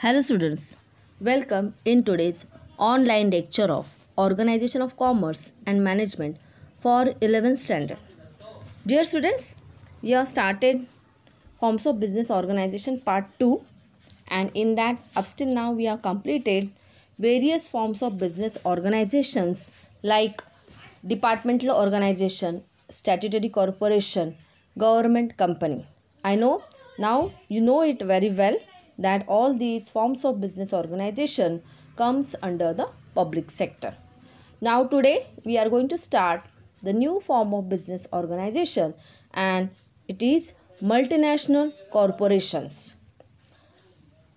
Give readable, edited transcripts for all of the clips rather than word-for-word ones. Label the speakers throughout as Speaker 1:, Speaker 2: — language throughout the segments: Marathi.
Speaker 1: Hello students, welcome in today's online lecture of Organization of Commerce and Management for 11th standard. Dear students, we have started Forms of Business Organization part 2, and in that up till now we have completed various forms of business organizations like departmental organization, statutory corporation, government company. I know now you know it very well that all these forms of business organization comes under the public sector. Now today we are going to start the new form of business organization, and it is multinational corporations.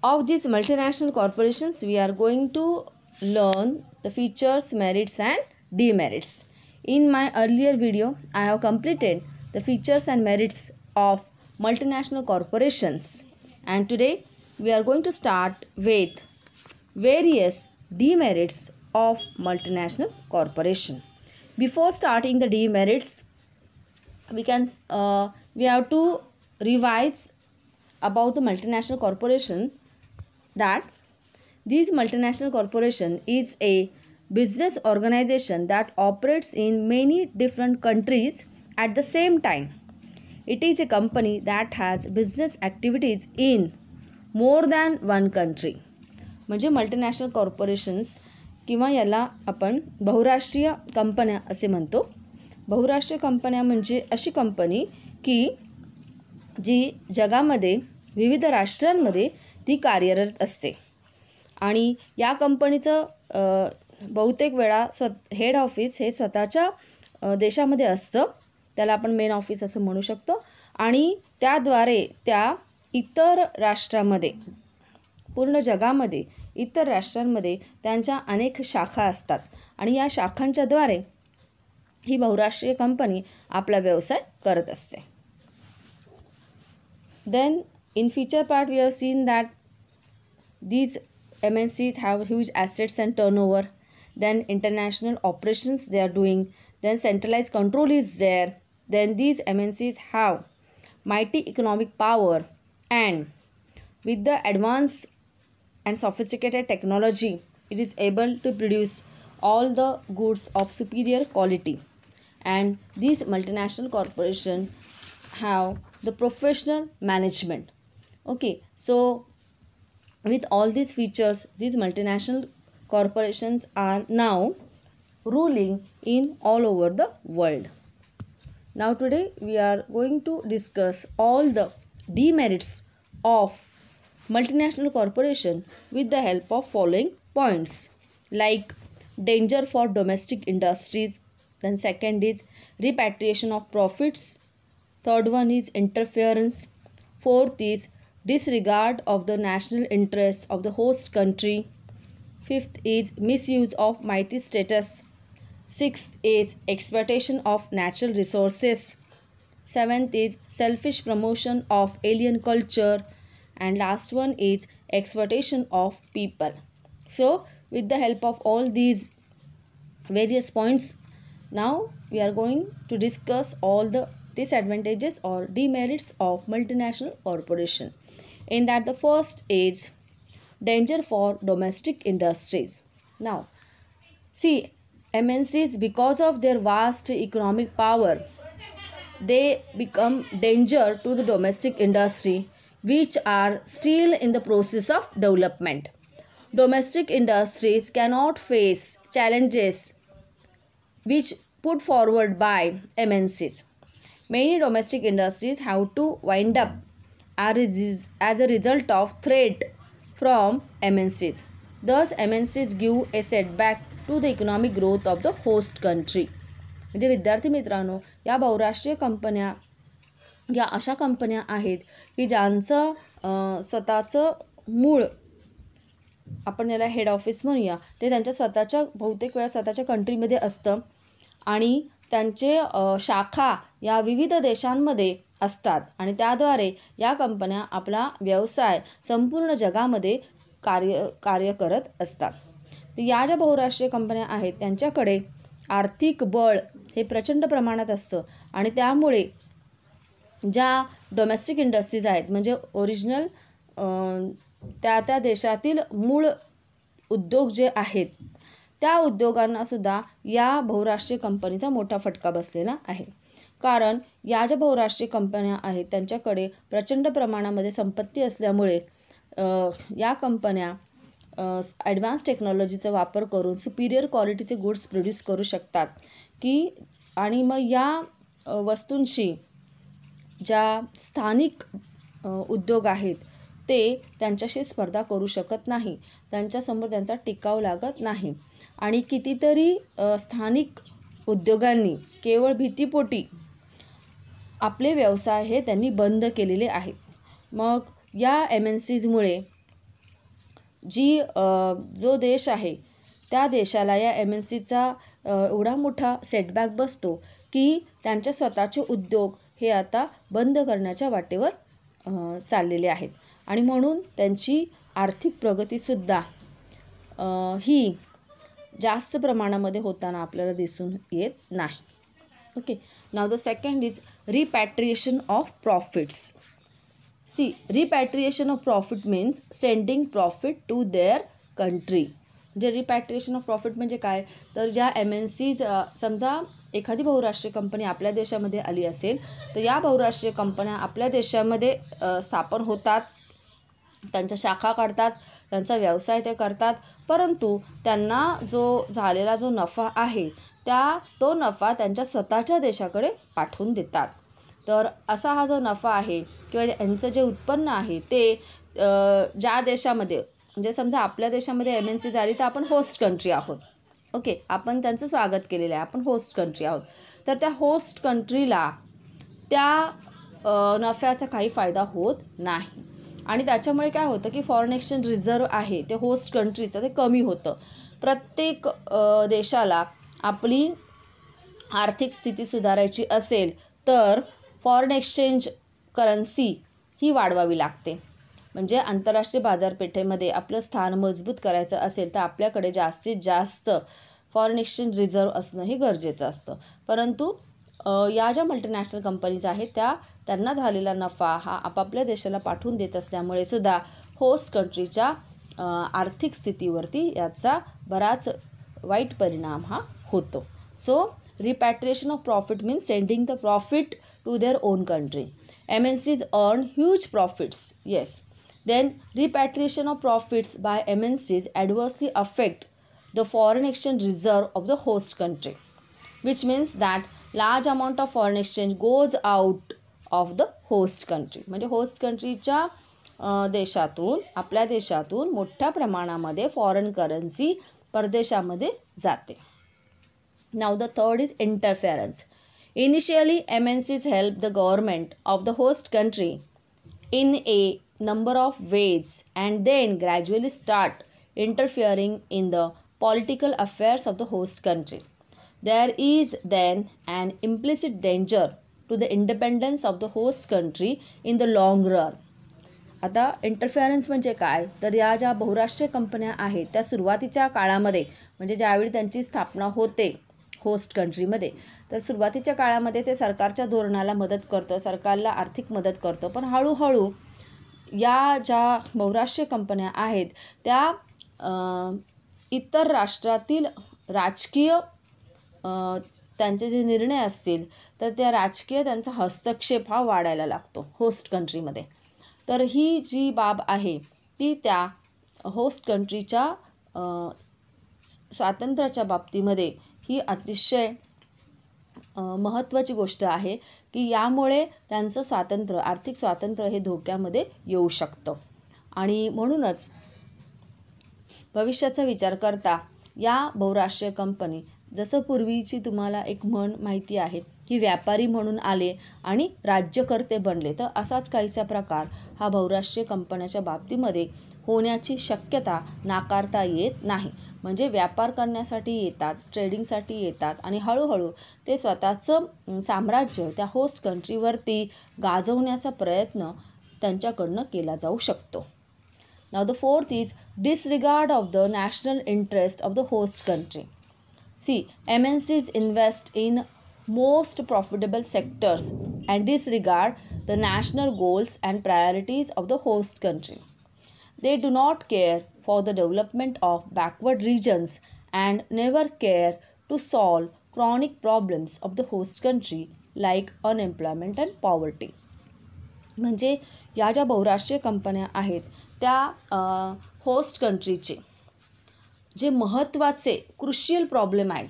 Speaker 1: Of these multinational corporations, we are going to learn the features, merits and demerits. In my earlier video, I have completed the features and merits of multinational corporations, and today we are going to start with various demerits of multinational corporation. Before starting the demerits, we have to revise about the multinational corporation, that this multinational corporation is a business organization that operates in many different countries at the same time. It is a company that has business activities in more than one country. म्हणजे मल्टीनॅशनल कॉर्पोरेशन्स किंवा याला आपण बहुराष्ट्रीय कंपन्या असे म्हणतो. बहुराष्ट्रीय कंपन्या म्हणजे अशी कंपनी की जी जगामध्ये विविध राष्ट्रांमध्ये ती कार्यरत असते, आणि या कंपनीचं बहुतेक वेळा हेड ऑफिस हे स्वतःच्या देशामध्ये असतं. त्याला आपण मेन ऑफिस असं म्हणू शकतो, आणि त्याद्वारे त्या इतर राष्ट्रांमध्ये, पूर्ण जगामध्ये इतर राष्ट्रांमध्ये त्यांच्या अनेक शाखा असतात, आणि या शाखांच्याद्वारे ही बहुराष्ट्रीय कंपनी आपला व्यवसाय करत असते. Then in feature part we have seen that these MNCs have huge assets and turnover, then international operations they are doing, then centralized control is there, then these MNCs have mighty economic power, and with the advanced and sophisticated technology it is able to produce all the goods of superior quality. And these multinational corporations have the professional management. Okay, so with all these features, these multinational corporations are now ruling in all over the world. Now today we are going to discuss all the demerits of multinational corporation with the help of following points, like danger for domestic industries, then second is repatriation of profits, third one is interference, fourth is disregard of the national interests of the host country, fifth is misuse of mighty status, sixth is exploitation of natural resources, seventh is selfish promotion of alien culture, and last one is exploitation of people. So with the help of all these various points, now we are going to discuss all the disadvantages or demerits of multinational corporation. In that the first is danger for domestic industries. Now see, MNCs, because of their vast economic power, they become danger to the domestic industry, which are still in the process of development. Domestic industries cannot face challenges which put forward by MNCs. Many domestic industries have to wind up as a result of threat from MNCs. Thus MNCs give a setback to the economic growth of the host country. म्हणजे विद्यार्थी मित्रांनो, या बहुराष्ट्रीय कंपन्या या अशा कंपन्या आहेत की ज्यांचं स्वतःचं मूळ, आपण याला हेड ऑफिस म्हणूया, ते त्यांच्या स्वतःच्या बहुतेक वेळा स्वतःच्या कंट्रीमध्ये असतं, आणि त्यांचे शाखा या विविध देशांमध्ये असतात, आणि त्याद्वारे या कंपन्या आपला व्यवसाय संपूर्ण जगामध्ये कार्य करत असतात. तर या ज्या बहुराष्ट्रीय कंपन्या आहेत त्यांच्याकडे आर्थिक बळ हे प्रचंड प्रमाणात असतं, आणि त्यामुळे ज्या डोमेस्टिक इंडस्ट्रीज आहेत, म्हणजे ओरिजिनल त्या देशातील मूळ उद्योग जे आहेत त्या उद्योगांनासुद्धा या बहुराष्ट्रीय कंपनीचा मोठा फटका बसलेला आहे. कारण या ज्या बहुराष्ट्रीय कंपन्या आहेत त्यांच्याकडे प्रचंड प्रमाणामध्ये संपत्ती असल्यामुळे या कंपन्या ॲडव्हान्स टेक्नॉलॉजीचा वापर करून सुपिरियर क्वालिटीचे गुड्स प्रोड्यूस करू शकतात की आणि मग या वस्तूंशी ज्या स्थानिक उद्योग आहेत ते त्यांच्याशी स्पर्धा करू शकत नाही, त्यांच्यासमोर त्यांचा टिकाव लागत नाही. आणि कितीतरी स्थानिक उद्योगांनी केवळ भीतीपोटी आपले व्यवसाय हे त्यांनी बंद केलेले आहेत. मग या MNCजमुळे जो देश आहे त्या देशाला या MNCचा एवढा मोठा सेटबॅक बसतो की त्यांच्या स्वतःचे उद्योग हे आता बंद करण्याच्या वाटेवर चाललेले आहेत. आणि म्हणून त्यांची आर्थिक प्रगतीसुद्धा ही जास्त प्रमाणामध्ये होताना आपल्याला दिसून येत नाही. Okay, now the second is repatriation of profits. See, repatriation of profit means sending profit to their country. म्हणजे रिपॅट्रिएशन ऑफ प्रॉफिट म्हणजे काय, तर ज्या MNCज समजा एखादी बहुराष्ट्रीय कंपनी आपल्या देशामध्ये आली असेल तर या बहुराष्ट्रीय कंपन्या आपल्या देशामध्ये स्थापन होतात, त्यांच्या शाखा काढतात, त्यांचा व्यवसाय ते करतात, परंतु त्यांना झालेला जो नफा आहे तो नफा त्यांच्या स्वतःच्या देशाकडे पाठवून देतात. तर असा हा जो नफा आहे किंवा यांचं जे उत्पन्न आहे ते ज्या देशामध्ये, म्हणजे समजा आपल्या देशामध्ये MNC झाली तर आपण होस्ट कंट्री आहोत. ओके, आपण त्यांचं स्वागत केलेलं आहे, आपण होस्ट कंट्री आहोत. तर त्या होस्ट कंट्रीला त्या नफ्याचा काही फायदा होत नाही. आणि त्याच्यामुळे काय होतं की फॉरेन एक्सचेंज रिझर्व आहे ते होस्ट कंट्रीचं ते कमी होतं. प्रत्येक देशाला आपली आर्थिक स्थिती सुधारायची असेल तर फॉरेन एक्सचेंज करन्सी ही वाढवावी लागते. म्हणजे आंतरराष्ट्रीय बाजारपेठेमध्ये आपलं स्थान मजबूत करायचं असेल तर आपल्याकडे जास्तीत जास्त फॉरेन एक्सचेंज रिझर्व असणं हे गरजेचं असतं. परंतु या ज्या मल्टीनॅशनल कंपनीज आहेत त्यांना झालेला नफा हा आपापल्या देशाला पाठवून देत असल्यामुळे सुद्धा होस्ट कंट्रीच्या आर्थिक स्थितीवरती याचा बराच वाईट परिणाम हा होतो. So repatriation of profit means sending the profit to their own country. MNCs earn huge profits, yes. Then repatriation of profits by MNCs adversely affect the foreign exchange reserve of the host country, which means that large amount of foreign exchange goes out of the host country. म्हणजे होस्ट कंट्रीच्या देशातून आपल्या देशातून मोठ्या प्रमाणामध्ये फॉरेन करन्सी परदेशामध्ये जाते. Now the third is interference. Initially, MNCs help the government of the host country in a number of ways and then gradually start interfering in the political affairs of the host country. There is then an implicit danger to the independence of the host country in the long run. आता इंटरफेरन्स म्हणजे काय, तर या ज्या बहुराष्ट्रीय कंपन्या आहेत त्या सुरुवातीच्या काळामध्ये म्हणजे ज्यावेळी त्यांची स्थापना होते होस्ट कंट्रीमध्ये तर सुरुवातीच्या काळामध्ये ते सरकारच्या धोरणाला मदत करतं, सरकारला आर्थिक मदत करतं. पण हळूहळू या ज्या बहुराष्ट्रीय कंपन्या आहेत त्या इतर राष्ट्रातील राजकीय त्यांचे जे निर्णय असतील तर त्या राजकीय त्यांचा हस्तक्षेप हा वाढायला लागतो होस्ट कंट्रीमध्ये. तर ही जी बाब आहे ती त्या होस्ट कंट्रीच्या स्वातंत्र्याच्या बाबतीमध्ये ही अतिशय महत्त्वाची गोष्ट आहे की यामुळे त्यांचं स्वातंत्र्य, आर्थिक स्वातंत्र्य हे धोक्यामध्ये येऊ शकतं. आणि म्हणूनच भविष्याचा विचार करता या बहुराष्ट्रीय कंपनी, जसं पूर्वीची तुम्हाला एक म्हण माहिती आहे की व्यापारी म्हणून आले आणि राज्यकर्ते बनले, तर असाच काहीसा प्रकार हा बहुराष्ट्रीय कंपन्याच्या बाबतीमध्ये होण्याची शक्यता नाकारता येत नाही. म्हणजे व्यापार करण्यासाठी येतात, ट्रेडिंगसाठी येतात आणि हळूहळू ते स्वतःचं साम्राज्य त्या होस्ट कंट्रीवरती गाजवण्याचा प्रयत्न त्यांच्याकडनं केला जाऊ शकतो. Now the fourth is disregard of the national interest of the host country. See, MNCs invest in most profitable sectors and disregard the national goals and priorities of the host country. They do not care for the development of backward regions and never care to solve chronic problems of the host country like unemployment and poverty. म्हणजे या ज्या बहुराष्ट्रीय कंपन्या आहेत त्या होस्ट कंट्रीचे जे महत्त्वाचे क्रुशियल प्रॉब्लेम आहेत,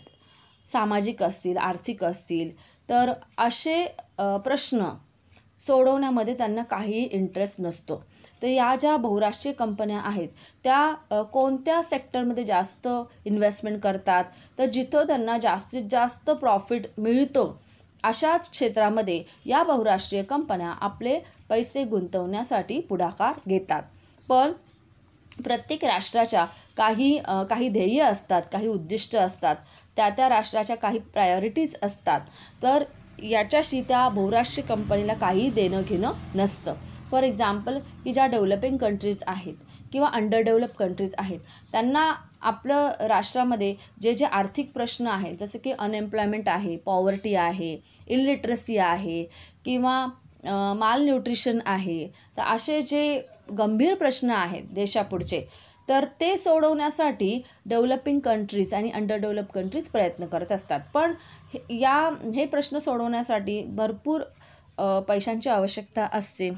Speaker 1: सामाजिक असतील, आर्थिक असतील, तर असे प्रश्न सोडवण्यामध्ये त्यांना काही इंटरेस्ट नसतो. तर या ज्या बहुराष्ट्रीय कंपन्या आहेत त्या कोणत्या सेक्टरमध्ये जास्त इन्व्हेस्टमेंट करतात, तर जिथं त्यांना जास्तीत जास्त प्रॉफिट मिळतो अशाच क्षेत्रामध्ये या बहुराष्ट्रीय कंपन्या आपले पैसे गुंतवण्यासाठी पुढाकार घेतात. पण प्रत्येक राष्ट्राच्या काही ध्येय असतात, काही उद्दिष्ट असतात, त्या राष्ट्राच्या काही प्रायोरिटीज असतात. तर याच्याशी त्या बहुराष्ट्रीय कंपनीला काही देणं घेणं नसतं. फॉर एक्झाम्पल की ज्या डेव्हलपिंग कंट्रीज आहेत किंवा अंडर डेव्हलप कंट्रीज आहेत त्यांना आपलं राष्ट्रामध्ये जे जे आर्थिक प्रश्न आहेत, जसं की अनएम्प्लॉयमेंट आहे, पॉवर्टी आहे, इलिटरसी आहे किंवा माल न्यूट्रिशन आहे, तर असे जे गंभीर प्रश्न आहेत देशापुढचे, तर ते सोडवण्यासाठी डेव्हलपिंग कंट्रीज आणि अंडर डेव्हलप कंट्रीज प्रयत्न करत असतात. पण हे प्रश्न सोडवण्यासाठी भरपूर पैशांची आवश्यकता असते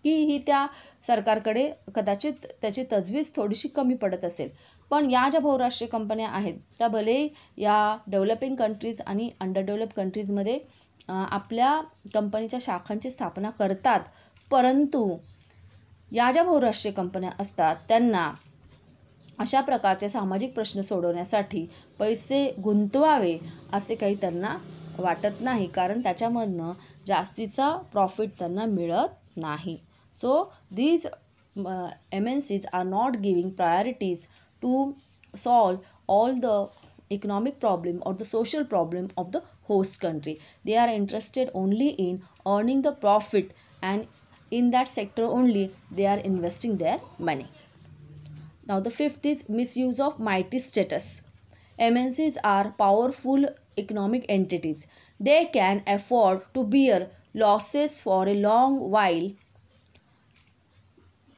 Speaker 1: की ही त्या सरकारकडे कदाचित त्याची तजवीज थोडीशी कमी पडत असेल. पण या ज्या बहुराष्ट्रीय कंपन्या आहेत त्या भले या डेव्हलपिंग कंट्रीज आणि अंडर डेव्हलप कंट्रीजमध्ये आपल्या कंपनीच्या शाखांची स्थापना करतात, परंतु या ज्या बहुराष्ट्रीय कंपन्या असतात त्यांना अशा प्रकारचे सामाजिक प्रश्न सोडवण्यासाठी पैसे गुंतवावे असे काही त्यांना वाटत नाही, कारण त्याच्यामधनं जास्तीचा प्रॉफिट त्यांना मिळत नाही. So these MNCs are not giving priorities to solve all the economic problem or the social problem of the host country. They are interested only in earning the profit, and in that sector only they are investing their money. Now the fifth is misuse of mighty status. MNCs are powerful economic entities. They can afford to bear losses for a long while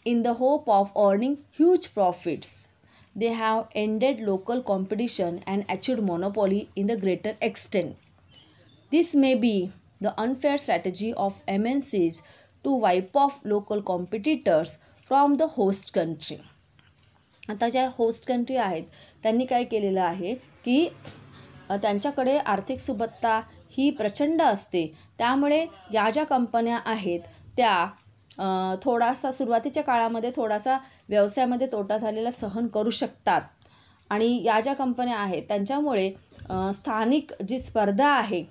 Speaker 1: in the hope of earning huge profits. They have ended local competition and achieved monopoly in the greater extent. This may be the unfair strategy of MNCs to wipe off local competitors from the host country. आता ज्या होस्ट कंट्री आहेत त्यांनी काय केलेलं आहे की त्यांच्याकडे आर्थिक सुबत्ता ही प्रचंड असते, त्यामुळे या ज्या कंपन्या आहेत त्या थोडासा सुरुवातीच्या काळामध्ये थोडासा व्यवसायामध्ये तोटा झालेला सहन करू शकतात. आणि या ज्या कंपन्या आहेत त्यांच्यामुळे स्थानिक जी स्पर्धा आहे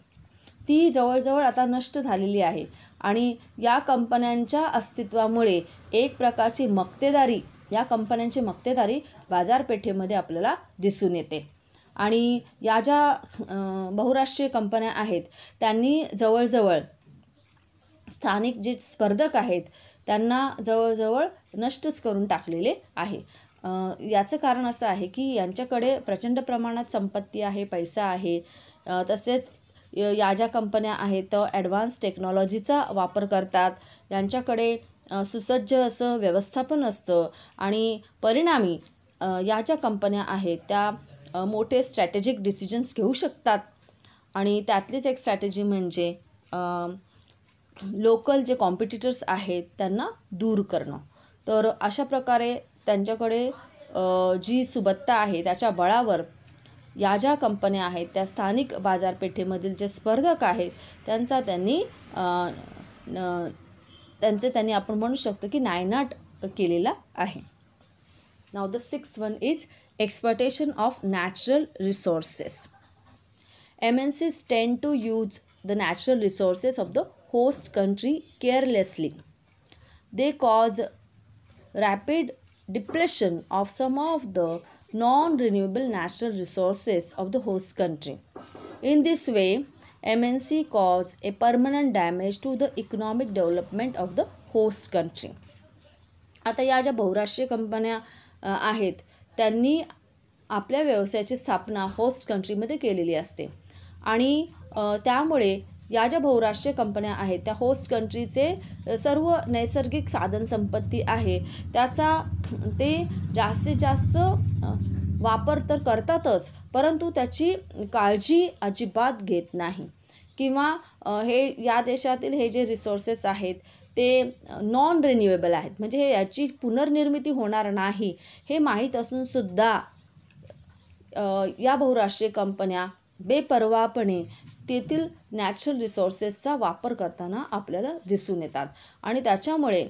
Speaker 1: ती जवळजवळ आता नष्ट झालेली आहे. आणि या कंपन्यांच्या अस्तित्वामुळे एक प्रकारची मक्तेदारी, या कंपन्यांची मक्तेदारी बाजारपेठेमध्ये आपल्याला दिसून येते. आणि या ज्या बहुराष्ट्रीय कंपन्या आहेत त्यांनी जवळजवळ स्थानिक जे स्पर्धक आहेत त्यांना जवळजवळ नष्टच करून टाकलेले आहे. याचं कारण असं आहे की यांच्याकडे प्रचंड प्रमाणात संपत्ती आहे, पैसा आहे. तसेच या ज्या कंपन्या आहेत तर ॲडव्हान्स टेक्नॉलॉजीचा वापर करतात. यांच्याकडे सुसज्ज असं व्यवस्थापन असतं आणि परिणामी या ज्या कंपन्या आहेत त्या मोठे स्ट्रॅटेजिक डिसिजन्स घेऊ शकतात. आणि त्यातलीच एक स्ट्रॅटेजी म्हणजे लोकल जे कॉम्पिटिटर्स आहेत त्यांना दूर करणं. तर अशा प्रकारे त्यांच्याकडे जी सुबत्ता आहे त्याच्या बळावर या ज्या कंपन्या आहेत त्या स्थानिक बाजारपेठेमधील जे स्पर्धक आहेत त्यांनी आपण म्हणू शकतो की नायनाट केलेला आहे. नाव the sixth one is exploitation of natural resources. MNCs tend to use the natural resources of the host country carelessly. They cause rapid depletion of some of the non-renewable natural resources of the host country. In this way, MNC cause a permanent damage to the economic development of the host country. आता या ज्या बहुराष्ट्रीय कंपन्या आहेत त्यांनी आपल्या व्यवसायाची स्थापना होस्ट कंट्रीमध्ये केलेली असते आणि त्यामुळे या ज्या बहुराष्ट्रीय कंपन्या आहेत त्या होस्ट कंट्रीचे सर्व नैसर्गिक साधनसंपत्ती आहे त्याचा ते जास्तीत जास्त वापर तर करतातच, परंतु त्याची काळजी अजिबात घेत नाही किंवा हे या देशातील हे जे रिसोर्सेस आहेत ते नॉन रिन्युएबल आहेत, म्हणजे हे याची पुनर्निर्मिती होणार नाही हे माहीत असूनसुद्धा या बहुराष्ट्रीय कंपन्या बेपर्वापणे तेथील नॅचरल रिसोर्सेसचा वापर करताना आपल्याला दिसून येतात आणि त्याच्यामुळे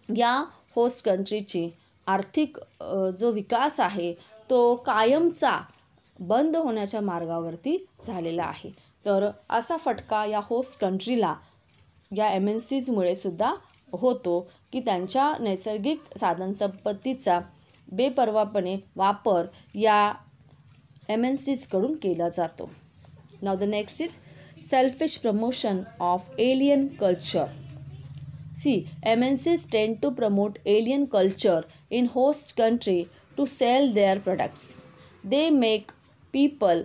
Speaker 1: या होस्ट कंट्रीची आर्थिक जो विकास आहे तो कायमचा बंद होण्याच्या मार्गावरती झालेला आहे. तर असा फटका या होस्ट कंट्रीला या MNCजमुळे सुद्धा होतो की त्यांच्या नैसर्गिक साधनसंपत्तीचा बेपर्वापणे वापर या MNCजकडून केला जातो. Now the next is selfish promotion of alien culture. See, MNCs tend to promote alien culture in host country to sell their products. They make people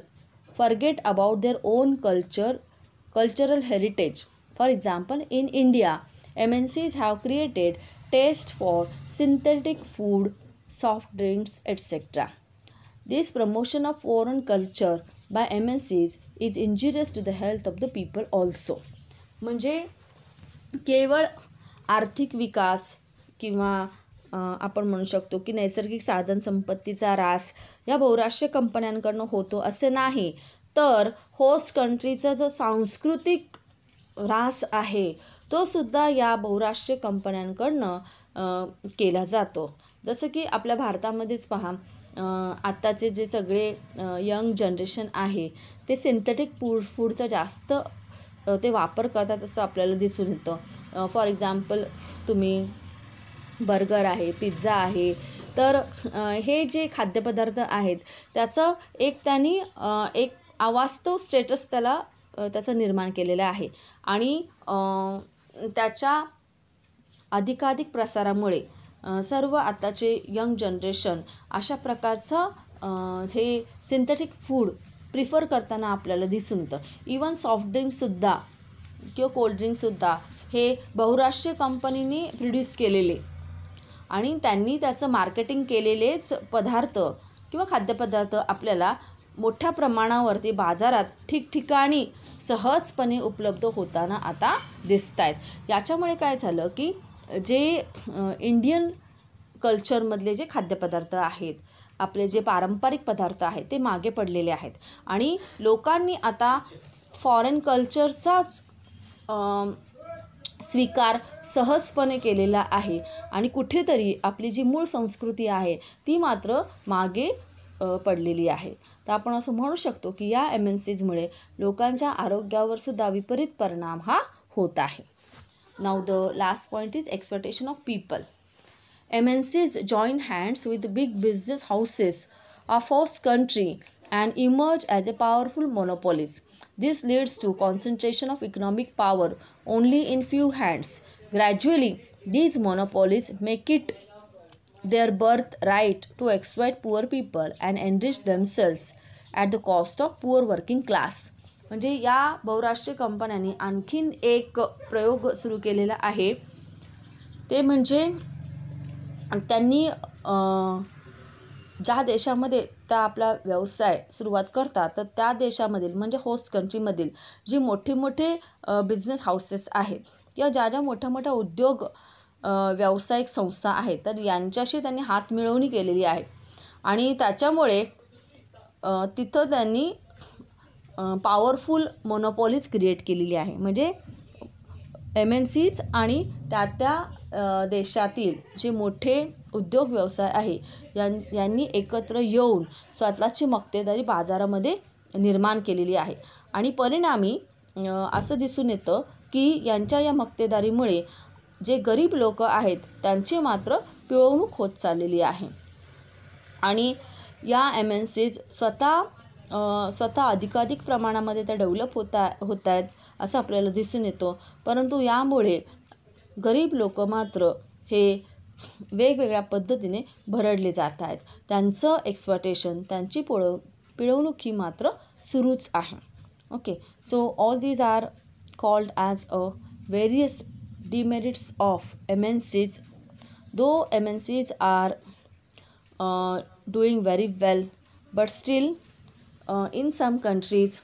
Speaker 1: forget about their own cultural heritage. For example, in India, MNCs have created taste for synthetic food, soft drinks, etc. This promotion of foreign culture by MNCs is injurious to the health of the people also. म्हणजे केवळ आर्थिक विकास किंवा आपण म्हणू शकतो की नैसर्गिक साधनसंपत्तीचा ऱ्हास या बहुराष्ट्रीय कंपन्यांकडून होतो असे नाही, तर होस्ट कंट्रीचा जो सांस्कृतिक ऱ्हास आहे तो सुद्धा या बहुराष्ट्रीय कंपन्यांकडून केला जातो. जसं की आपल्या भारतामध्येच पहा, आत्ताचे जे सगळे यंग जनरेशन आहे ते सिंथेटिक फूडचा जास्त ते वापर करतात असं आपल्याला दिसून येतं. फॉर एक्झाम्पल तुम्ही बर्गर आहे, पिझ्झा आहे, तर हे जे खाद्यपदार्थ आहेत त्याचं त्यांनी एक अवास्तव स्टेटस त्याचं निर्माण केलेलं आहे आणि त्याच्या अधिकाधिक प्रसारामुळे सर्व आताचे यंग जनरेशन अशा प्रकारचं हे सिंथेटिक फूड प्रिफर करताना आपल्याला दिसून येतं. इवन सॉफ्टड्रिंकसुद्धा किंवा कोल्ड्रिंकसुद्धा हे बहुराष्ट्रीय कंपनीने प्रोड्यूस केलेले आणि त्यांनी त्याचं मार्केटिंग केलेलेच पदार्थ किंवा खाद्यपदार्थ आपल्याला मोठ्या प्रमाणावरती बाजारात ठिकठिकाणी सहजपणे उपलब्ध होताना आता दिसत आहेत. याच्यामुळे काय झालं की जे इंडियन कल्चरमधले जे खाद्यपदार्थ आहेत, आपले जे पारंपरिक पदार्थ आहेत ते मागे पडलेले आहेत आणि लोकांनी आता फॉरेन कल्चरचाच स्वीकार सहजपणे केलेला आहे आणि कुठेतरी आपली जी मूळ संस्कृती आहे ती मात्र मागे पडलेली आहे. तर आपण असं म्हणू शकतो की या MNCजमुळे लोकांच्या आरोग्यावर सुद्धा विपरीत परिणाम हा होत आहे. Now the last point is exploitation of people. MNCs join hands with big business houses of host country and emerge as a powerful monopolies. This leads to concentration of economic power only in few hands. Gradually, these monopolies make it their birthright to exploit poor people and enrich themselves at the cost of poor working class. म्हणजे या बहुराष्ट्रीय कंपन्यांनी आणखीन एक प्रयोग सुरू केलेला आहे, ते म्हणजे त्यांनी ज्या देशामध्ये त्या आपला व्यवसाय सुरुवात करतात तर त्या देशामधील म्हणजे होस्ट कंट्रीमधील जी मोठे बिझनेस हाऊसेस आहेत किंवा ज्या मोठ्या मोठ्या उद्योग व्यावसायिक संस्था आहेत तर यांच्याशी त्यांनी हातमिळवणी केलेली आहे आणि त्याच्यामुळे तिथं त्यांनी पॉवरफुल मोनोपॉलीज क्रिएट केलेली आहे. म्हणजे MNCs आणि त्या देशातील जे मोठे उद्योग व्यवसाय आहे यांनी एकत्र येऊन स्वतःची मक्तेदारी बाजारामध्ये निर्माण केलेली आहे आणि परिणामी असं दिसून येतं की यांच्या या मक्तेदारीमुळे जे गरीब लोक आहेत त्यांची मात्र पिळवणूक होत चाललेली आहे आणि या MNCs स्वतः अधिकाधिक प्रमाणामध्ये त्या डेव्हलप होत आहेत असं आपल्याला दिसून येतो, परंतु यामुळे गरीब लोक मात्र हे वेगवेगळ्या पद्धतीने भरडले जात आहेत. त्यांचं एक्सप्लॉयटेशन, त्यांची पिळवणूक ही मात्र सुरूच आहे. Okay, so all these are called as a various demerits of MNCs. Though MNCs are doing very well, but still in some countries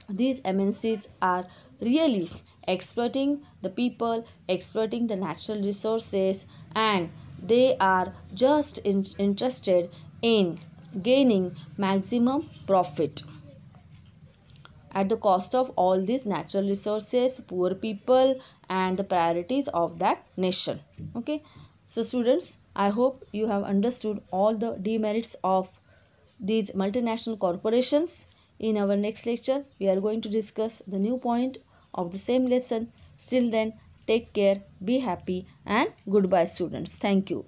Speaker 1: these MNCs are really exploiting the people, exploiting the natural resources, and they are just interested in gaining maximum profit at the cost of all these natural resources, poor people, and the priorities of that nation. Okay, so students, I hope you have understood all the demerits of these multinational corporations. In our next lecture, we are going to discuss the new point of the same lesson. Still then, take care, be happy, and goodbye, students. Thank you.